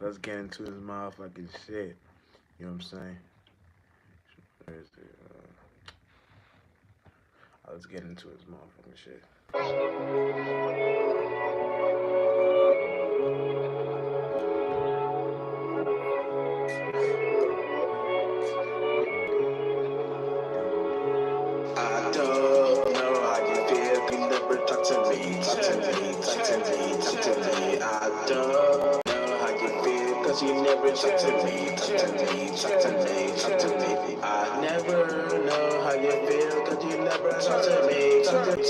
Let's get into this motherfucking shit. You know what I'm saying? Where is it? Let's get into this motherfucking shit. I don't know how you feel. You never talk to me, talk to me, talk to me, talk to me. I don't know how you feel, cause you never talk to me, talk to me, talk to me, talk to me. I never know how you feel, cause you never talk to me, talk to me,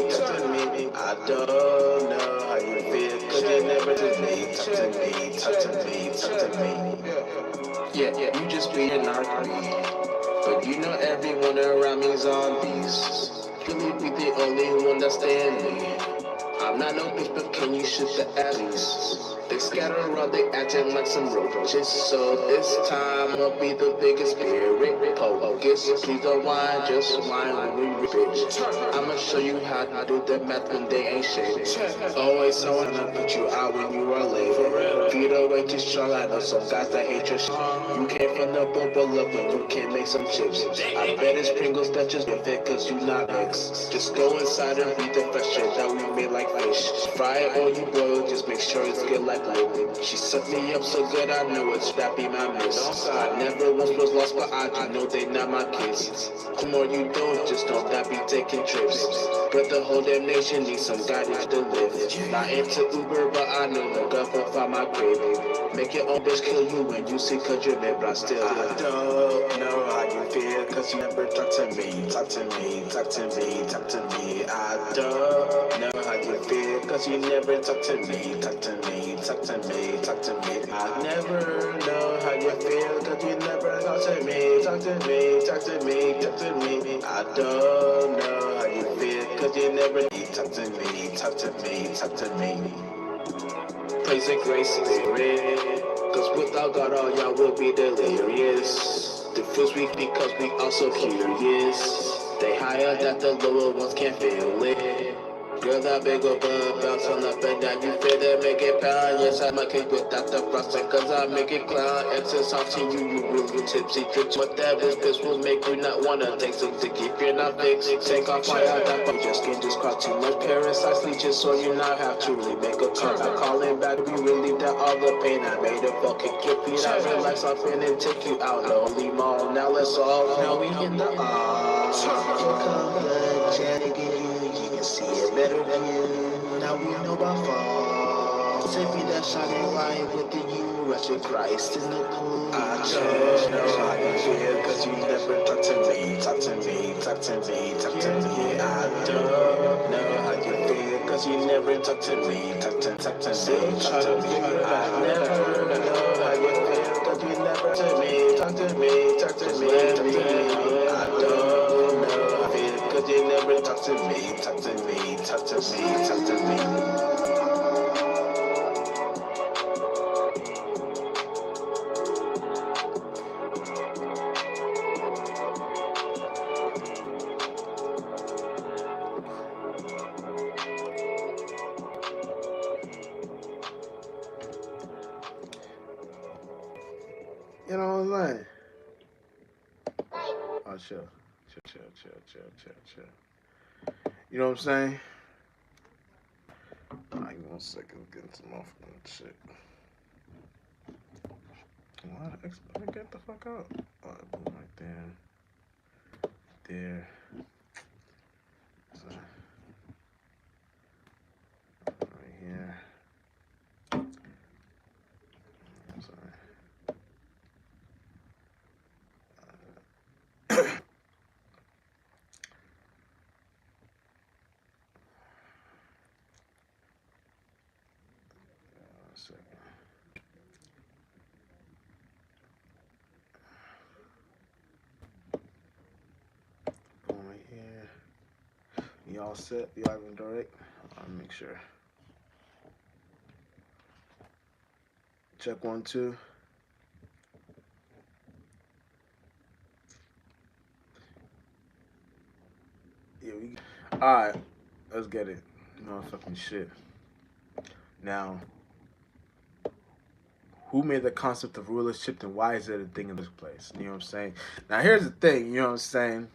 talk to me. I don't know how you feel, cause you never to me, talk to me, talk to me, talk to me. Yeah, you just be an narc. But you know everyone around me zombies. Really be the only one that's standing. I'm not no bitch, but can you shoot the alleys? They scatter around, they acting like some roaches. So this time I'll be the biggest spirit. Focus, please don't whine, just whine when we bitch. I'ma show you how to do the math when they ain't shit. Always someone to put you out when you are late. Feet away too strong, I know some guys that hate your shit. You came from the bubble up when you can't make some chips. I bet it's Pringles that just get fit cause you not X. Just go inside and read the fresh shit that we made like fish. Fry it or you boil, just make sure it's good like liquid. She sucked me up so good I know it's that be my miss. I never once was lost but I do know they not my kids. The more you don't, just know that be taking trips. But the whole damn nation needs some guidance to live. Not into Uber but I know the government find my grave. Make your own bitch kill you when you see cause you're mad, but I don't know how you feel cause you never talk to me, talk to me, talk to me, talk to me. I don't know how you feel cause you never talk to me, talk to me, talk to me, talk to me. I never know how you feel cause you never talk to me, talk to me, talk to me, talk to me. I don't know how you feel cause you never talk to me, talk to me, talk to me. Praise the great spirit. Cause without God, all y'all will be delirious. The fruits we because we also curious. They higher that the lower ones can't feel it. Girl, that big old bug bounce on up and down. You feel it, make it pound. Yes, I make it without the frosting. Cause I make it clown. And since I'm to you, you really tipsy. Trips what that was will make you not wanna take some to keep you not fixed. Take off my eye, that you just can't just caught too much parasites. Just so you not have to really make a comeback. Calling back, we relieve that all the pain. I made a fucking kick feet out, relax off in and take you out. Lonely mall, now let's all, now we in the arms. Come blood, Janet, you can see a better view. Now we know by fall. Sippy that shining light with the you, Russian Christ in the pool. I just know how you feel, cause you never talk to me, talk to me, talk to me, talk to me. I don't know how you feel, cause you never talk to me, talk to me, talk to me. I never know how you feel, cause you never to me, talk to me, talk to me, talk to me. I don't know how you feel, cause you never talk to me, talk to me, talk to me, talk to me. You know what I'm saying? Oh, chill. You know what I'm saying? Alright, give me 1 second, getting some motherfucking shit. What? Let me get the fuck out. Alright, boom, right there. There. So, right here. I'm sorry. One second. Boom, right here. Y'all set? Y'all even direct? I'll make sure. Check 1, 2. Yeah, we. Alright, let's get it. Motherfucking shit. Now, who made the concept of rulership and why is it a thing in this place? You know what I'm saying? Now here's the thing, you know what I'm saying?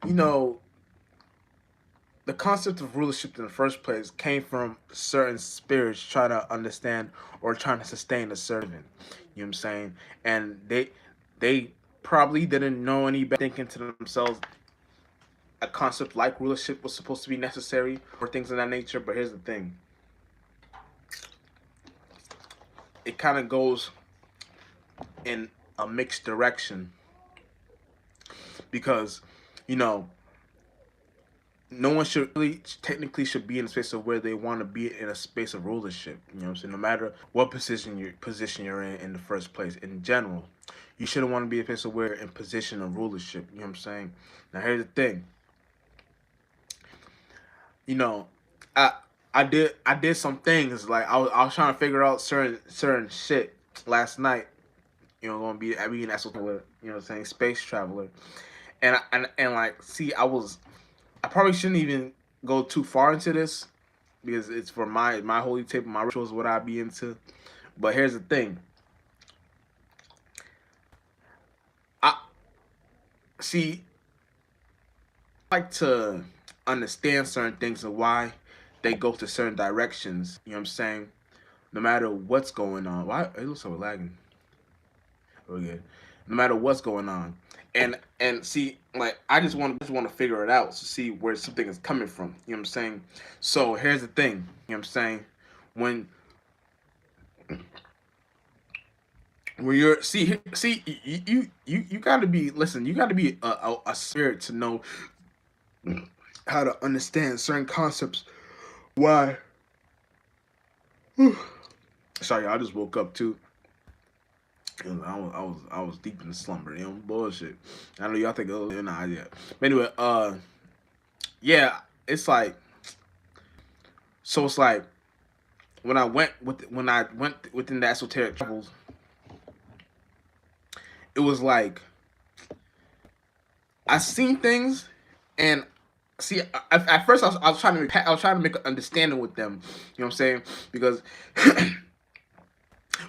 You know, the concept of rulership in the first place came from certain spirits trying to understand or trying to sustain a servant. You know what I'm saying? And they probably didn't know any better, thinking to themselves a concept like rulership was supposed to be necessary or things of that nature. But here's the thing. It kind of goes in a mixed direction because, you know, no one should really technically should be in a space of where they want to be in a space of rulership. You know what I'm saying? No matter what position you're in the first place. In general, you shouldn't want to be in a place of where you're in position of rulership. You know what I'm saying? Now here's the thing. You know, I I did some things like I was trying to figure out certain shit last night. You know, gonna be I mean that's what you know what I'm saying, space traveler. And like see I probably shouldn't even go too far into this because it's for my holy table, my rituals, what I be into. But here's the thing. I see I like to understand certain things and why they go to certain directions. You know what I'm saying? No matter what's going on. Why it looks so lagging. We're good. No matter what's going on. And see, like I just want to figure it out to see where something is coming from. You know what I'm saying? So here's the thing. You know what I'm saying? When when you're see you got to be listen. You got to be a spirit to know how to understand certain concepts. Why? Sorry, I just woke up too. I was deep in the slumber, you know, bullshit. I know y'all think, oh, you're not yet. But anyway, yeah, it's like, so it's like when I went within the esoteric travels, it was like I seen things, and see, at first I was trying to make an understanding with them, you know what I'm saying? Because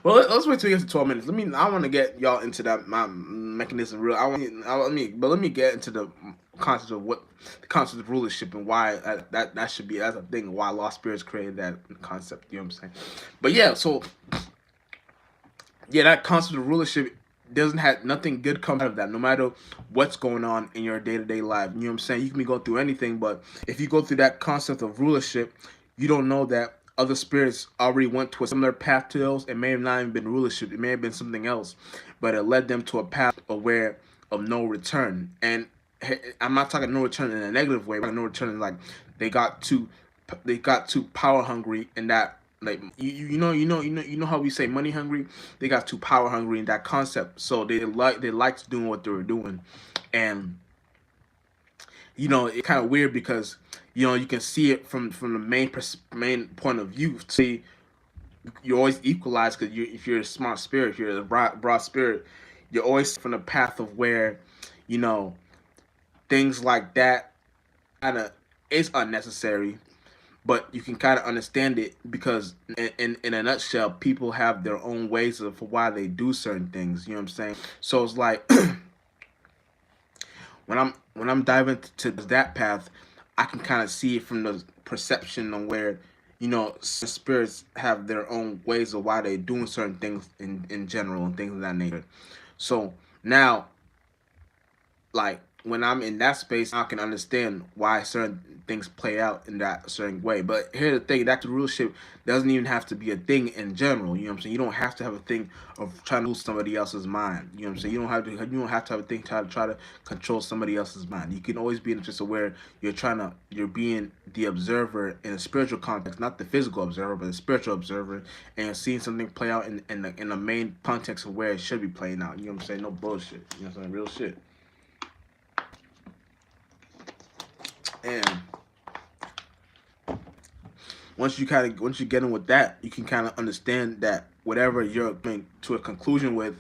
well, let's wait till we get to 12 minutes. I want to get y'all into that my mechanism real. Let me get into the concept of what the concept of rulership and why that should be that's a thing. Why lost spirits created that concept. You know what I'm saying? But yeah, so yeah, that concept of rulership doesn't have nothing good come out of that. No matter what's going on in your day to day life, you know what I'm saying. You can be going through anything, but if you go through that concept of rulership, you don't know that other spirits already went to a similar path to those. It may have not even been rulership. It may have been something else, but it led them to a path of no return. And I'm not talking no return in a negative way. But no return in like they got too they got too power hungry in that like you know how we say money hungry. They got too power hungry in that concept, so they liked doing what they were doing. And you know it's kind of weird because you know you can see it from the main point of view. See, you always equalize because if you're a smart spirit, if you're a broad spirit, you're always from the path of where you know things like that kind of is unnecessary, but you can kind of understand it because in a nutshell, people have their own ways of why they do certain things. You know what I'm saying? So it's like when I'm diving to that path, I can kind of see it from the perception of where you know spirits have their own ways of why they doing certain things in general and things of that nature. So now like when I'm in that space, I can understand why certain things play out in that certain way. But here's the thing: that rulership doesn't even have to be a thing in general. You know what I'm saying? You don't have to have a thing of trying to rule somebody else's mind. You know what I'm saying? You don't have to have a thing to try to control somebody else's mind. You can always be in a place where you're being the observer in a spiritual context, not the physical observer, but the spiritual observer, and you're seeing something play out in the main context of where it should be playing out. You know what I'm saying? No bullshit. You know what I'm saying? Real shit. And once you get in with that, you can kind of understand that whatever you're coming to a conclusion with,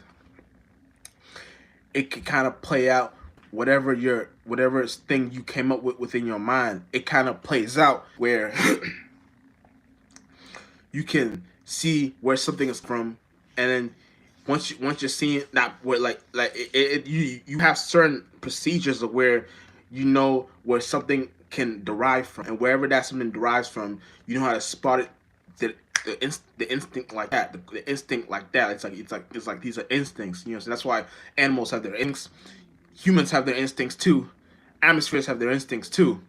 it can kind of play out. Whatever thing you came up with within your mind, it kind of plays out where you can see where something is from, and then once you're seeing that where you have certain procedures of where you know where something can derive from, and wherever that something derives from, you know how to spot it. The instinct like that, the instinct like that. It's like these are instincts, you know. So that's why animals have their instincts, humans have their instincts too, atmospheres have their instincts too.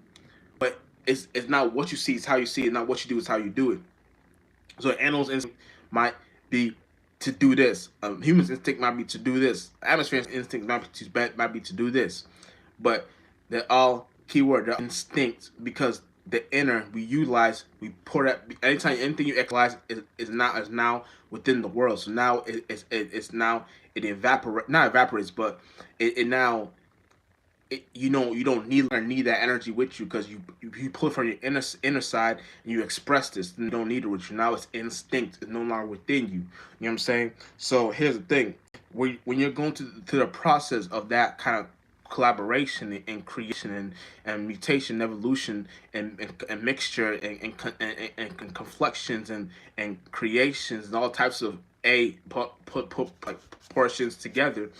But it's not what you see, it's how you see it. Not what you do, it's how you do it. So animals' instinct might be to do this. Humans' instinct might be to do this. Atmosphere's instinct might be to do this. But they're all keyword. They're instincts because the inner we utilize, we pour that. Anytime anything you equalize is now within the world. So now it's now it evaporate not evaporates, but it now you don't need that energy with you because you pull it from your inner side and you express this. And you don't need it with you. Now it's instinct. It's no longer within you. You know what I'm saying? So here's the thing: when you're going to the process of that kind of collaboration and creation and mutation, evolution and mixture and conflections and creations and all types of put like portions together,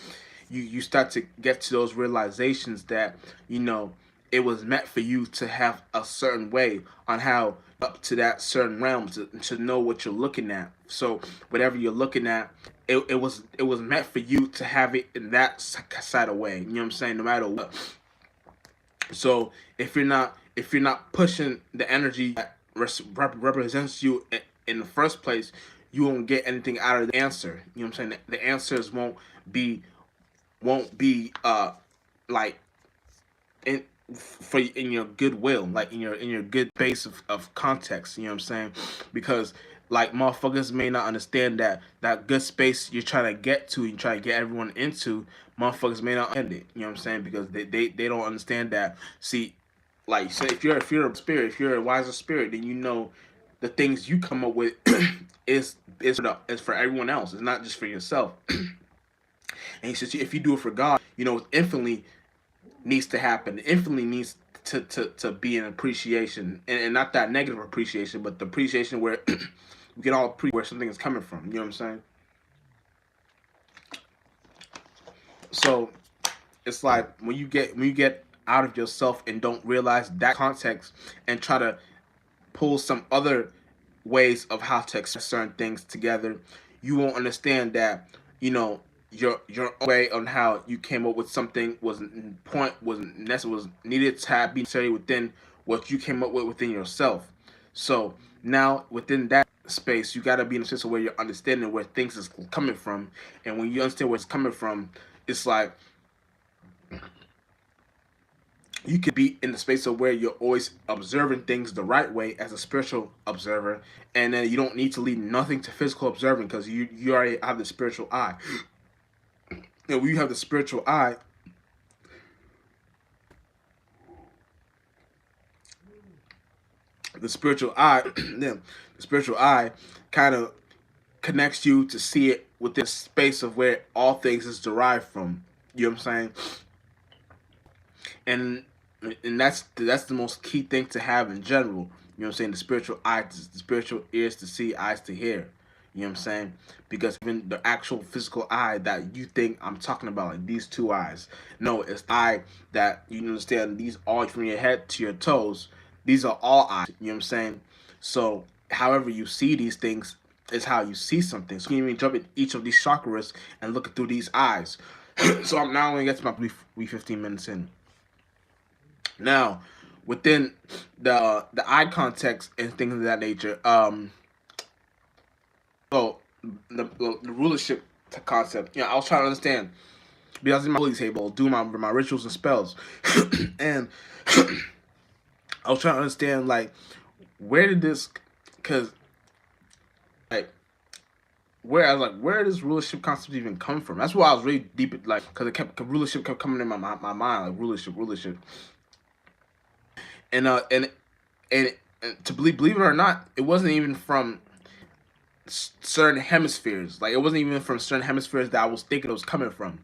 you start to get to those realizations that it was meant for you to have a certain way on how up to that certain realm to know what you're looking at. So whatever you're looking at, it was meant for you to have it in that side of way. You know what I'm saying? No matter what. So if you're not pushing the energy that represents you in the first place, you won't get anything out of the answer. You know what I'm saying? The answers be won't be like in in your goodwill, like in your good base of context. You know what I'm saying? Because like motherfuckers may not understand that good space you're trying to get to and try to get everyone into. Motherfuckers may not end it. You know what I'm saying? Because they don't understand that. See, like say if you're a spirit, if you're a wiser spirit, then you know the things you come up with is for everyone else. It's not just for yourself. And he says, if you do it for God, infinitely needs to happen. Infinitely needs to be an appreciation, and not that negative appreciation, but the appreciation where we can all appreciate where something is coming from. You know what I'm saying? So it's like when you get out of yourself and don't realize that context and try to pull some other ways of how to express certain things together, you won't understand that your way on how you came up with something was needed to have be necessary within what you came up with within yourself. So now within that space, you gotta be in a space where you're understanding where things is coming from, and when you understand where it's coming from, it's like you could be in the space of where you're always observing things the right way as a spiritual observer, and then you don't need to leave nothing to physical observing because you already have the spiritual eye. And when you have the spiritual eye, the spiritual eye, yeah, the spiritual eye kind of connects you to see it within space of where all things is derived from. You know what I'm saying? And that's the most key thing to have in general. You know what I'm saying? The spiritual eye, the spiritual ears to see, eyes to hear. You know what I'm saying? Because even the actual physical eye that you think I'm talking about, like these two eyes, no, it's the eye that you understand. These all from your head to your toes. These are all eyes. You know what I'm saying? So, however you see these things is how you see something. So, you can even jump in each of these chakras and look through these eyes. So, I'm now going to get to my 15 minutes in. Now, within the eye context and things of that nature, so the rulership concept, I was trying to understand because I was in my holy table, doing my rituals and spells, and I was trying to understand like where did this, because like where does rulership concept even come from? That's why I was really deep, like because rulership kept coming in my mind, like rulership, and and to believe it or not, it wasn't even from certain hemispheres. Like it wasn't even from certain hemispheres that I was thinking it was coming from.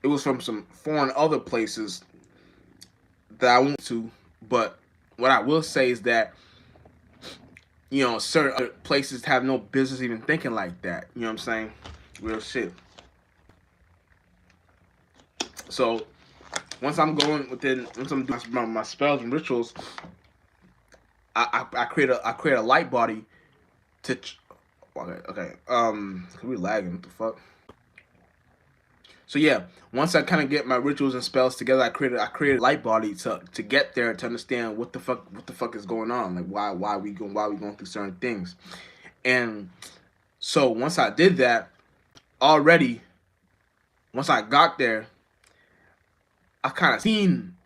It was from some foreign other places that I went to. But what I will say is that certain other places have no business even thinking like that. You know what I'm saying? Real shit. So once I'm doing my spells and rituals, I create a light body to. Okay. We lagging. What the fuck? So yeah, once I kind of get my rituals and spells together, I created a light body to get there to understand what the fuck is going on, like why we going through certain things, and so once I did that, already once I got there, I kind of seen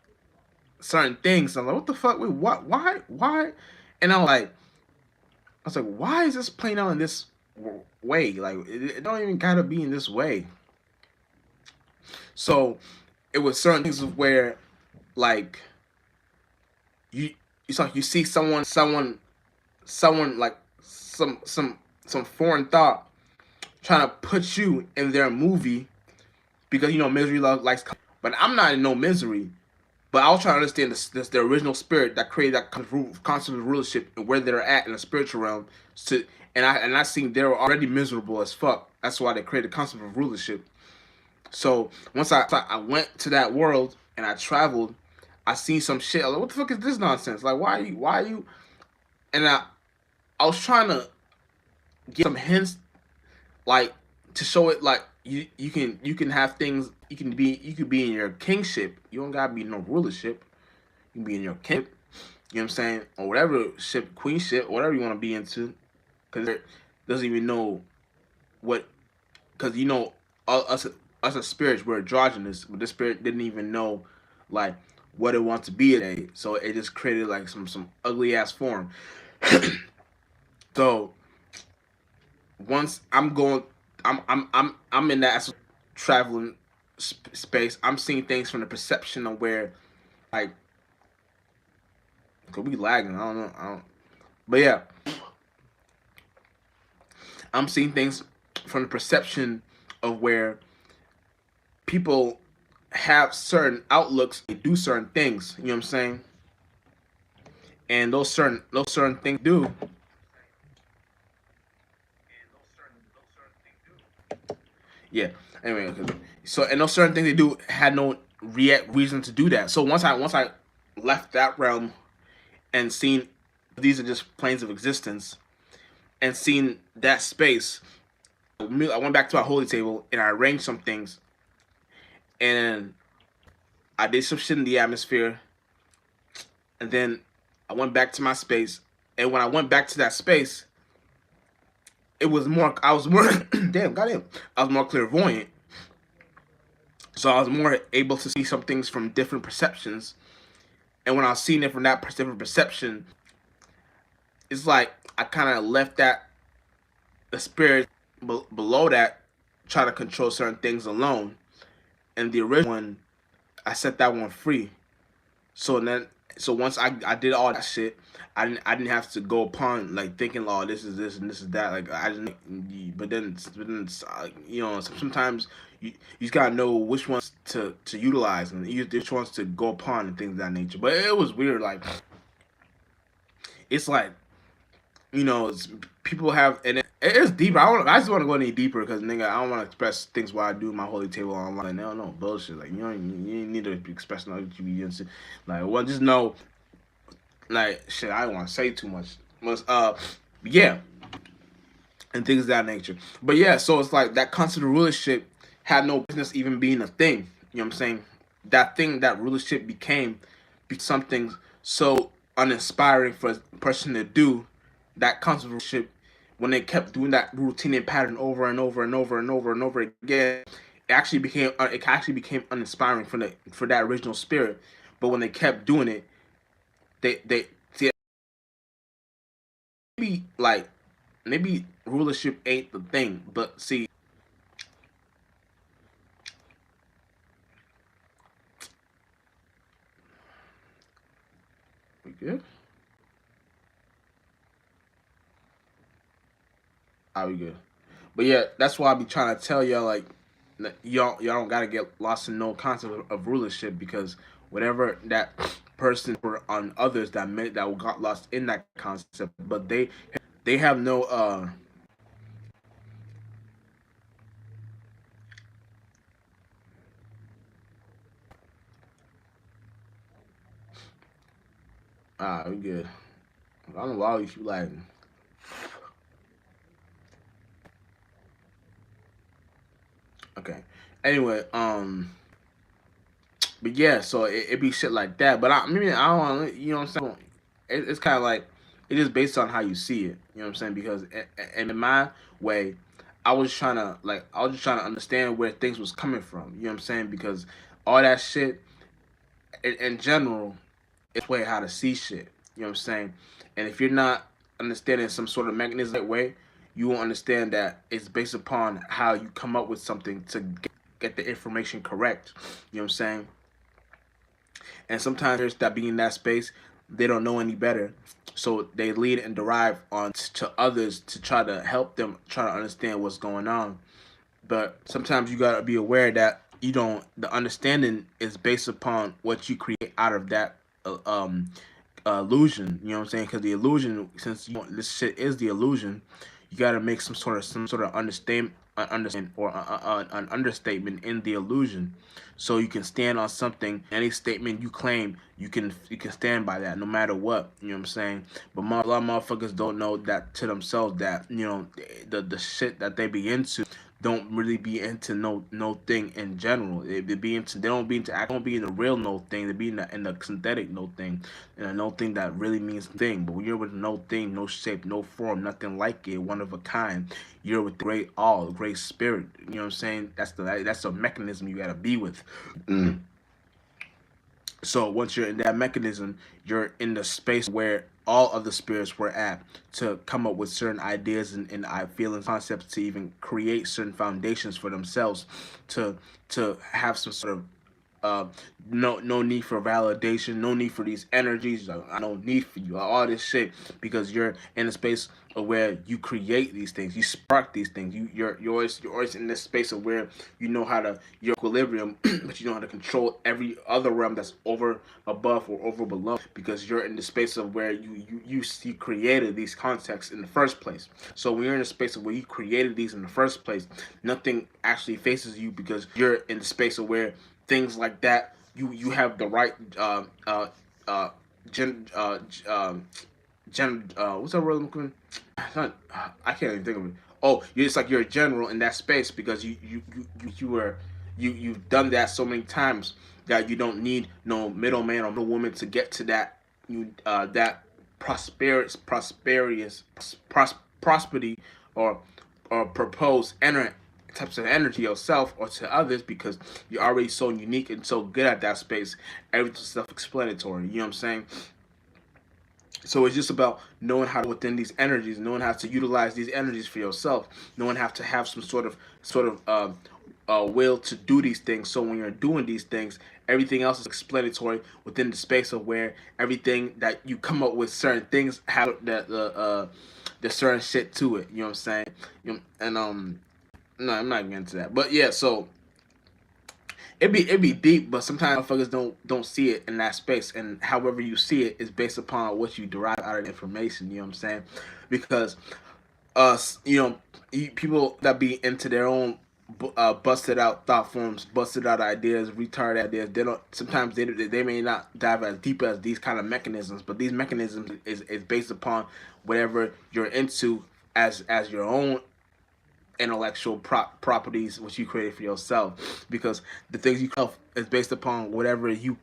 certain things. I'm like, what the fuck? Wait, what? Why? And I was like, why is this playing out in this way? Like, it don't even gotta be in this way. So it was certain things where, like, you it's like you see someone like some foreign thought trying to put you in their movie because misery likes, but I'm not in no misery. But I was trying to understand the original spirit that created that concept of rulership and where they're at in the spiritual realm. So, and I seen they were already miserable as fuck. That's why they created the concept of rulership. So once I went to that world and I traveled, I seen some shit. I was like, what the fuck is this nonsense? Like, why are you? And I was trying to get some hints, like, to show it, like, you can have things. You could be in your kingship. You don't gotta be no rulership. You can be in your kingship. You know what I'm saying, or whatever ship, queenship, whatever you want to be into, because it doesn't even know what. Because us as spirits, we're androgynous, but this spirit didn't even know, like, what it wants to be today. So it just created like some ugly ass form. So once I'm in that traveling space. I'm seeing things from the perception of where, like, could be lagging. I don't know. But yeah, I'm seeing things from the perception of where people have certain outlooks, they do certain things. You know what I'm saying? And those certain things do. Yeah. Anyway, so and those certain things they do had no reason to do that. So once I left that realm and seen these are just planes of existence and seen that space, I went back to our holy table and I arranged some things and I did some shit in the atmosphere and then I went back to my space. And when I went back to that space, it was more. I was more. Damn, goddamn. I was more clairvoyant, so I was more able to see some things from different perceptions. And when I was seeing it from that different perception, it's like I kind of left the spirit below that try to control certain things alone. And the original one, I set that one free. So then, so once I did all that shit, I didn't have to go upon like thinking, oh, this is this and this is that. Like I didn't. But then sometimes you just gotta know which ones to utilize and which ones to go upon and things of that nature. But it was weird. Like it's like people have, and it is deeper. I just want to go any deeper because nigga, I don't want to express things while I do my holy table online. They don't know bullshit. Like you need to express no LGBT. Like, well, just know, like, shit. I don't want to say too much. Yeah, and things of that nature. But yeah, so it's like that concept of rulership had no business even being a thing. You know what I'm saying? That thing, that rulership became something so uninspiring for a person to do. That concept of rulership, when they kept doing that routine and pattern over and over and over and over and over again, it actually became uninspiring for that original spirit. But when they kept doing it, they see, maybe like maybe rulership ain't the thing, but see, we good? Are we good? But yeah, that's why I be trying to tell y'all, like, y'all don't gotta get lost in no concept of rulership because whatever that person were on others that meant that got lost in that concept, but they have no we good. I don't know why you keep like okay. Anyway, but yeah, so it be shit like that. But I mean, I don't want you know what I'm saying. It's kind of like it is based on how you see it. You know what I'm saying? Because in my way, I was just trying to understand where things was coming from. You know what I'm saying? Because all that shit in general, it's way how to see shit. You know what I'm saying? And if you're not understanding some sort of mechanism that way, you won't understand that it's based upon how you come up with something to get the information correct. You know what I'm saying? And sometimes there's that being in that space, they don't know any better. So they lead and derive on to others to try to help them try to understand what's going on. But sometimes you gotta be aware that you don't. The understanding is based upon what you create out of that illusion. You know what I'm saying? Because the illusion, since this shit is the illusion, you got to make some sort of understand or an understatement in the illusion, so you can stand on something. Any statement you claim, you can stand by that, no matter what. You know what I'm saying? But a lot of motherfuckers don't know that to themselves that the shit that they be into don't really be into no thing in general. They be into they don't be in the real no thing. They be in the synthetic no thing, and a no thing that really means thing. But when you're with no thing, no shape, no form, nothing like it, one of a kind, you're with the great all, the great spirit. You know what I'm saying? That's a mechanism you gotta be with. Mm. So once you're in that mechanism, you're in the space where all of the spirits were at to come up with certain ideas and feelings, concepts to even create certain foundations for themselves to have some sort of uh, no need for validation, no need for these energies. I don't need for you, all this shit, because you're in a space of where you create these things, you spark these things. You're always in this space of where you know how to your equilibrium, but you know how to control every other realm that's over, above, or over below, because you're in the space of where you created these contexts in the first place. So when you're in a space of where you created these in the first place, nothing actually faces you because you're in the space of where things like that you have the right uh gen what's that word I'm looking? I can't even think of it. Oh, it's like you're a general in that space because you were you've done that so many times that you don't need no middleman or no woman to get to that prosperity or propose types of energy yourself or to others, because you're already so unique and so good at that space. Everything's self-explanatory. You know what I'm saying? So it's just about knowing how to within these energies, knowing how to utilize these energies for yourself, knowing how to have some sort of will to do these things. So when you're doing these things, everything else is explanatory within the space of where everything that you come up with certain things have the certain shit to it. You know what I'm saying? And no, I'm not getting into that. But yeah, so it be deep, but sometimes motherfuckers don't see it in that space, and however you see it is based upon what you derive out of the information. You know what I'm saying? Because us, people that be into their own busted out thought forms, busted out ideas, retarded ideas. They don't. Sometimes they may not dive as deep as these kind of mechanisms, but these mechanisms is based upon whatever you're into as your own intellectual properties which you created for yourself, because the things you have is based upon whatever you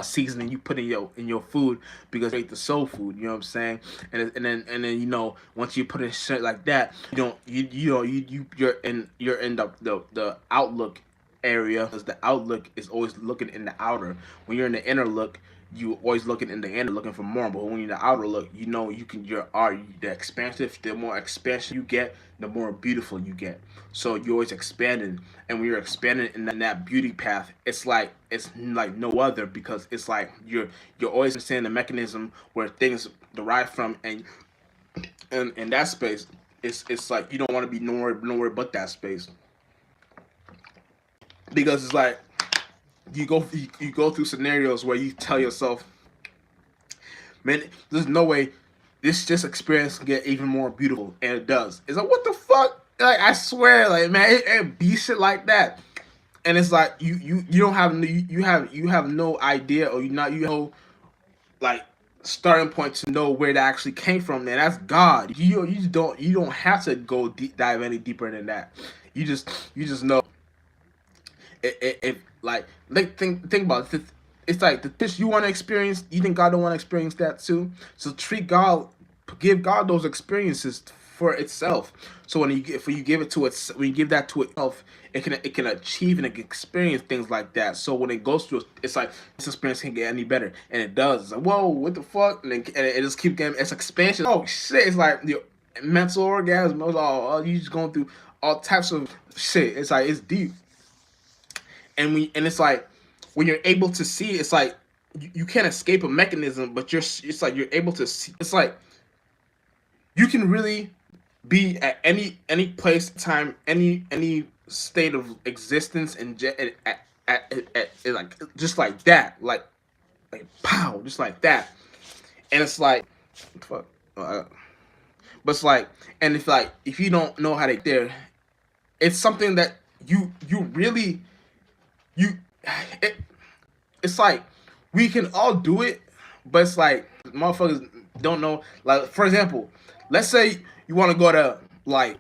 seasoning you put in your food, because it's the soul food. You know what I'm saying? And then once you put in shit like that, you're in the outlook area, because the outlook is always looking in the outer. When you're in the inner look, you always looking in the inner, looking for more. But when you're in the outer look, you can the expansive. The more expansion you get, the more beautiful you get. So you're always expanding, and when you're expanding in that beauty path, it's like no other, because it's like you're always understanding the mechanism where things derive from, and in that space, it's like you don't want to be nowhere but that space, because it's like you go through scenarios where you tell yourself, man, there's no way this experience can get even more beautiful, and it does. It's like, what the fuck? Like, I swear, like, man, it be shit like that, and it's like you don't have you have no idea, or you know, like, starting point to know where that actually came from. Man, that's God. You don't have to go dive any deeper than that. You just know it like think about it. It's like the fish you want to experience. You think God don't want to experience that too? So give God those experiences for itself. So when you give it to it, when you give that to itself, it can achieve and it can experience things like that. So when it goes through, it's like this experience can get any better, and it does. It's like, whoa, what the fuck? And it just keep getting its expansion. Oh shit! It's like your mental orgasm. You just going through all types of shit. It's like it's deep, and it's like when you're able to see, it's like you can't escape a mechanism, but it's like you're able to see. It's like you can really be at any place, time, any state of existence, and at like just like that, like pow, just like that, and it's like, fuck, but it's like, and if like if you don't know how to get there, it's something that you really you it, it's like we can all do it, but it's like motherfuckers don't know. Like, for example, let's say you want to go to like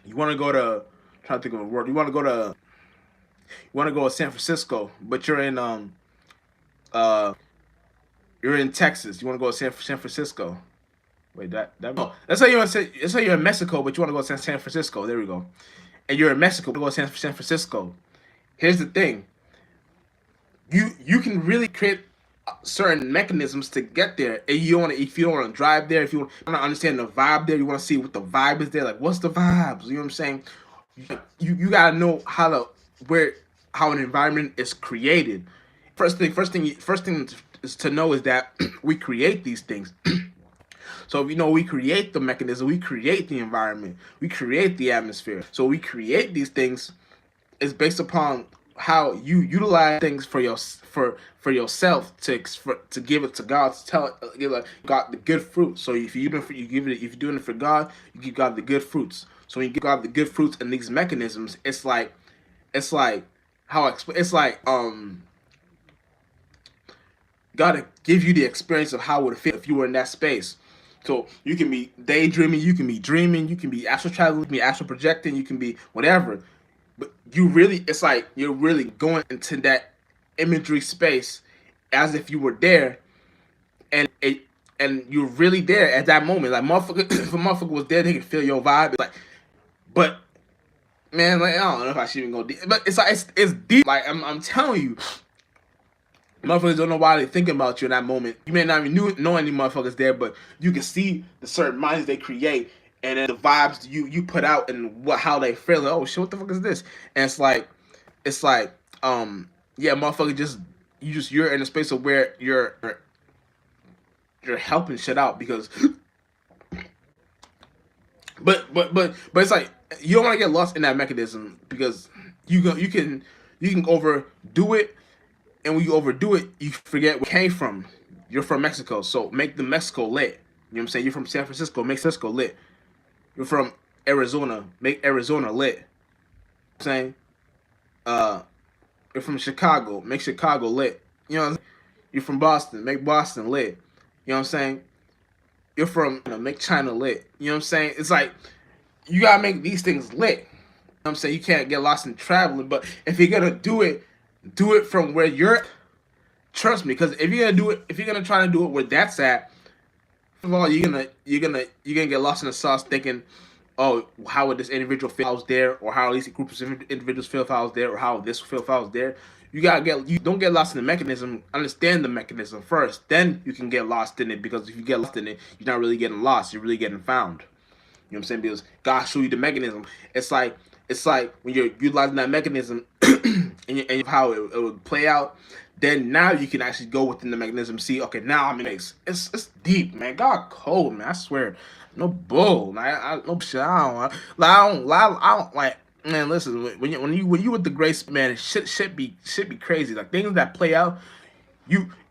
you want to go to I'm trying to think of a word. You want to go to San Francisco, but uh you're in Texas. You want to go to San Francisco. Wait, that no. Let's say you're in Mexico, but you want to go to San Francisco. There we go. And you're in Mexico, but you go to San Francisco. Here's the thing. You can really create certain mechanisms to get there. And if you don't want to drive there, if you want to understand the vibe there, you want to see what the vibe is there. Like, what's the vibes? You know what I'm saying? You gotta know how an environment is created. First thing is to know is that we create these things. So we create the mechanism, we create the environment, we create the atmosphere. So we create these things is based upon how you utilize things for yourself to give it to God, to tell it, give like God the good fruit. So if you give it, if you're doing it for God, you give God the good fruits. So when you give God the good fruits and these mechanisms, it's like it's like God give you the experience of how it would feel if you were in that space. So you can be daydreaming, you can be dreaming, you can be astral traveling, you can be astral projecting, you can be whatever. But it's like you're really going into that imagery space as if you were there, and you're really there at that moment. Like, motherfucker, if a motherfucker was there, they can feel your vibe. It's like, but man, like, I don't know if I should even go deep, but it's like it's deep. Like, I'm telling you, motherfuckers don't know why they're thinking about you in that moment. You may not even know any motherfuckers there, but you can see the certain minds they create, and then the vibes you put out, and how they feel. Like, oh shit, what the fuck is this? And it's like yeah, motherfucker, you're in a space of where you're helping shit out, because but it's like you don't want to get lost in that mechanism, because you can overdo it, and when you overdo it, you forget where it came from. You're from Mexico, so make the Mexico lit. You know what I'm saying? You're from San Francisco, make San Francisco lit. You're from Arizona, make Arizona lit. You know what I'm saying? You're from Chicago, make Chicago lit. You know what I'm saying? You're from Boston, make Boston lit. You know what I'm saying? You're from make China lit. You know what I'm saying? It's like you gotta make these things lit. You know what I'm saying? You can't get lost in traveling, but if you're gonna do it from where you're. Trust me, because if you're gonna try to do it where that's at, first of all, you're gonna get lost in the sauce, thinking, oh, how would this individual feel if I was there, or how at least a group of individuals feel if I was there, or how this feel if I was there. You don't get lost in the mechanism. Understand the mechanism first, then you can get lost in it. Because if you get lost in it, you're not really getting lost. You're really getting found. You know what I'm saying? Because God show you the mechanism. It's like when you're utilizing that mechanism and how it would play out. Then now you can actually go within the mechanism. See, okay, now I'm in it. It's deep, man. God cold, man. I swear, no bull. Like, no shit. I don't like. Man, listen, when you with the grace, man, shit should be crazy. Like things that play out,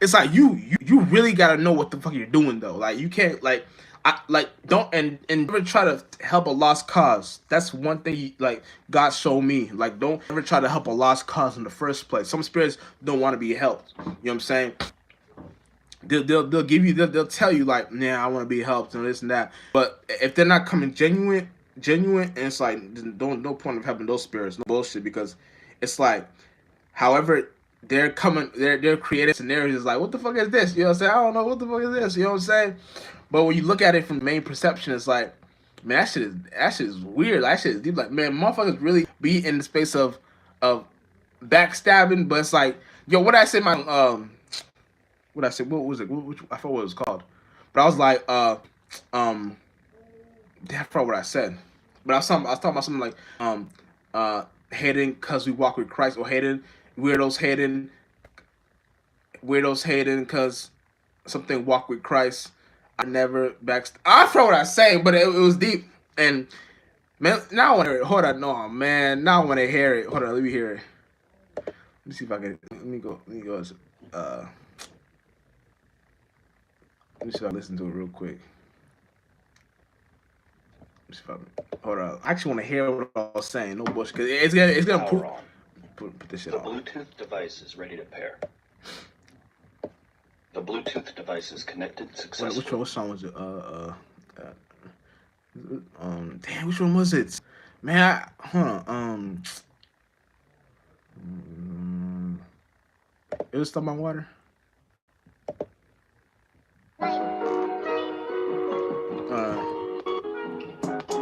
it's like you really gotta know what the fuck you're doing though. Like you can't don't and never try to help a lost cause. That's one thing like God showed me. Like don't ever try to help a lost cause in the first place. Some spirits don't want to be helped. You know what I'm saying? They'll give you they'll tell you like, nah, I want to be helped and this and that. But if they're not coming genuine, and it's like don't no point of helping those spirits, no bullshit, because it's like, however they're coming, they're creating scenarios. It's like, what the fuck is this? You know what I'm saying? I don't know what the fuck is this. You know what I'm saying? But when you look at it from main perception, it's like, man, that shit is weird. That shit is deep. Like, man, motherfuckers really be in the space of backstabbing, but it's like, yo, what I say my what I said, what was it? Which, I forgot what it was called, but I was like, um, I forgot what I said, but I was talking about something like, hating because we walk with Christ, or hating weirdos hating because something walk with Christ. I never backst. I forgot what I was saying, but it was deep. And man, now I want to hear it. Hold on, no man, now I want to hear it. Hold on, let me hear it. Let me see if I can. Let me go. Let me see if I listen to it real quick. Let me see if I, hold on. I actually want to hear what I was saying. No bullshit, because it's gonna put this shit The on. Bluetooth device is ready to pair. The Bluetooth device is connected successfully. What song was it? Damn, which one was it? Man, hold on. It was Stop My Water.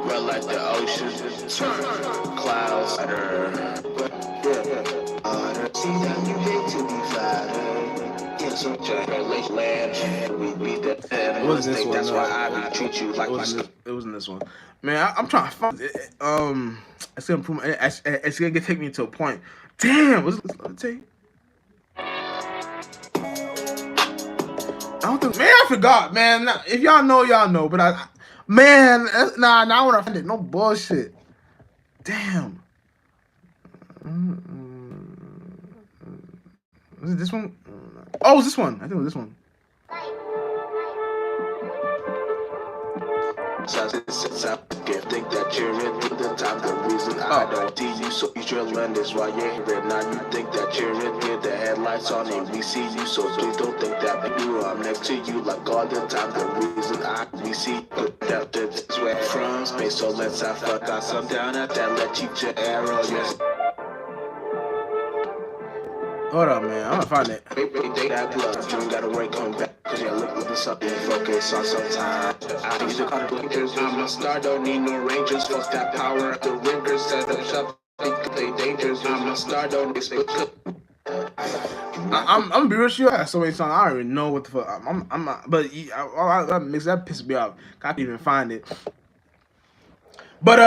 But like the ocean, clouds, see that you hate to be flattered. Yeah, so land, we beat that. It was this one. That's why I treat you like it wasn't this one. Man, I'm trying to find it. It's gonna prove. It's gonna take me to a point. Damn, let me tell you. I don't think. Man, I forgot. Man, nah, if y'all know, y'all know. But now I want to find it. No bullshit. Damn. Was it this one? Oh, it was this one. I think it was this one. Think that you're in the time. The reason I don't see you, so you should learn this while you're here. Now you think that you're in here, the headlights on and we see you, so please don't think that we do. I'm next to you like all the time. The reason we see you, that this way from space, so let's have fun. Got some down at that, let you your arrow, yes. Hold on, man. I'm gonna find it. They that blood, you ain't gotta worry coming back. Cause you're looking something, focus on some time. I use the conductors, I'm a star, don't need no rangers. Fuck that power, the ringers set up shop. They dangerous, I'm a star, don't expect. I'm gonna be real sure. I have so many songs. I don't even know what the fuck. I'm not, but that pisses me off. I can't even find it. But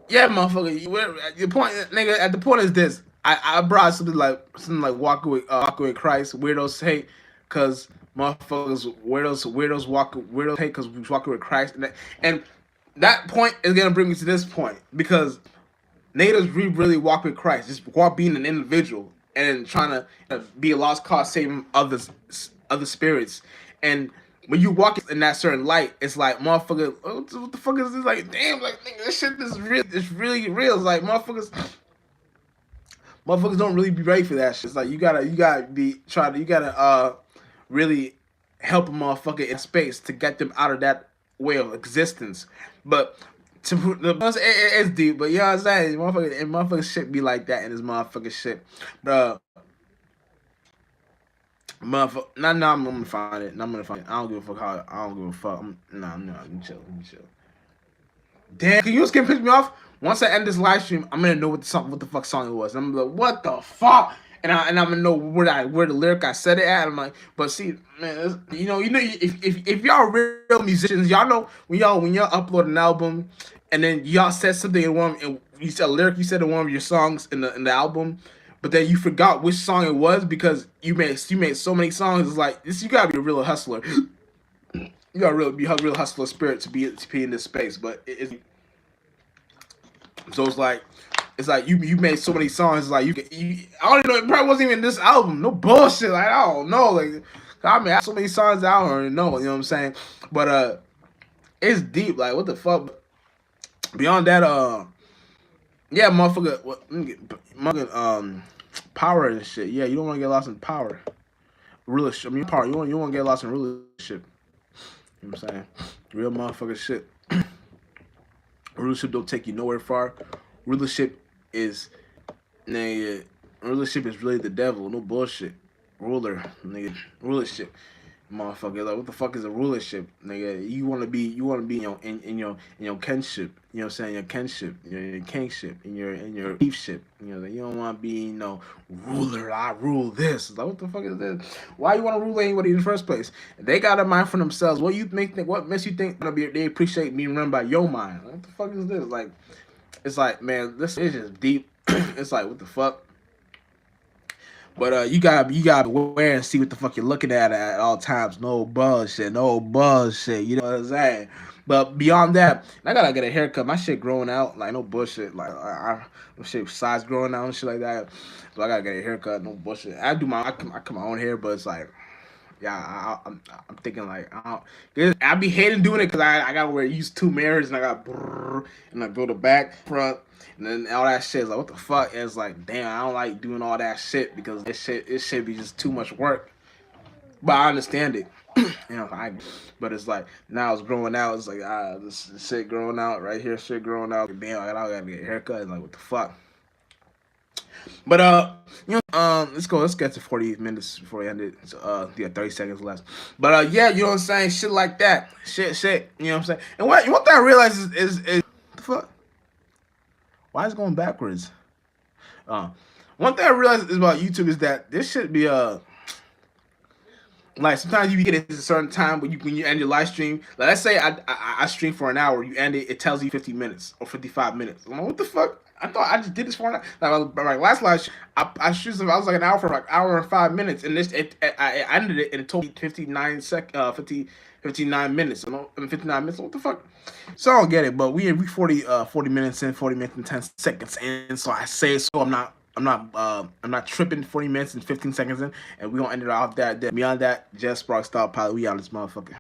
yeah, motherfucker. The point, nigga. At the point is this. I brought something like walking with Christ. Weirdos hate because motherfuckers weirdos hate because we walking with Christ, and that point is gonna bring me to this point because natives really walk with Christ, just walk being an individual and trying to be a lost cause, saving other spirits. And when you walk in that certain light, it's like, motherfucker, what the fuck is this? Like, damn, like, nigga, this shit is real. It's really real. It's like, motherfuckers don't really be ready for that shit. It's like, you gotta really help a motherfucker in space to get them out of that way of existence. But it's deep, but you know what I'm saying? Motherfucker shit be like that in this motherfucker shit. But motherfucker, I'm gonna find it. I don't give a fuck I don't give a fuck. I'm chill. Damn, can you just piss me off? Once I end this live stream, I'm gonna know what the fuck song it was. And I'm like, what the fuck? And I'm gonna know where the lyric I said it at. I'm like, but see, man, you know, if y'all real musicians, y'all know when y'all upload an album, and then y'all said something in one, and you said a lyric you said in one of your songs in the album, but then you forgot which song it was because you made so many songs. It's like this, you gotta be a real hustler. You gotta be a real hustler spirit to be in this space. But So it's like you made so many songs. It's like I don't even know. It probably wasn't even this album. No bullshit. Like I don't know. Like I mean, I have so many songs I don't even know. You know what I'm saying? But it's deep. Like what the fuck? Beyond that, yeah, motherfucker, motherfucking power and shit. Yeah, you don't want to get lost in power. Rulership. I mean, power. You want to get lost in rulership. You know what I'm saying? Real motherfucker shit. Rulership don't take you nowhere far. Rulership is, nigga, rulership is really the devil. No bullshit. Ruler, nigga, rulership, motherfucker. Like, what the fuck is a rulership, nigga? You want to be in your kinship. You know what I'm saying? Your kinship, your kingship, in your chiefship. You know, you don't want to be ruler. I rule this. Like, what the fuck is this? Why you want to rule anybody in the first place? They got a mind for themselves. What you think? What makes you think they appreciate being run by your mind? What the fuck is this? Like, it's like, man, this is just deep. It's like, what the fuck? But you gotta be aware and see what the fuck you're looking at all times. No bullshit, no bullshit. You know what I'm saying? But beyond that, I gotta get a haircut. My shit growing out, like no bullshit. Like my shit size growing out and shit like that. So I gotta get a haircut. No bullshit. I cut my own hair, but it's like, yeah, I'm thinking like I be hating doing it because I gotta use two mirrors and I got and I go to back front. And then all that shit is like, what the fuck? And it's like, damn, I don't like doing all that shit because it should be just too much work. But I understand it. But it's like, now it's growing out. It's like, this shit growing out right here, shit growing out. Damn, I gotta get a haircut. It's like, what the fuck? But let's get to 40 minutes before we end it. So, 30 seconds left. But yeah, you know what I'm saying? Shit like that. Shit. You know what I'm saying? And what thing I realize is what the fuck? Why is it going backwards? One thing I realized is about YouTube is that this should be like sometimes you get it at a certain time when you end your live stream. Like let's say I stream for an hour, you end it, it tells you 50 minutes or 55 minutes. I'm like, what the fuck? I thought I just did this for an hour. Like last live stream, I streamed. I was like an hour for like hour and 5 minutes, and I ended it and it told me 59 minutes. 59 minutes. What the fuck? So I don't get it. But we 40 minutes in, 40 minutes and 10 seconds in. So I say so. I'm not tripping 40 minutes and 15 seconds in, and we gonna end it off that. Beyond that, Just Spark Style Pilot. We out this motherfucker.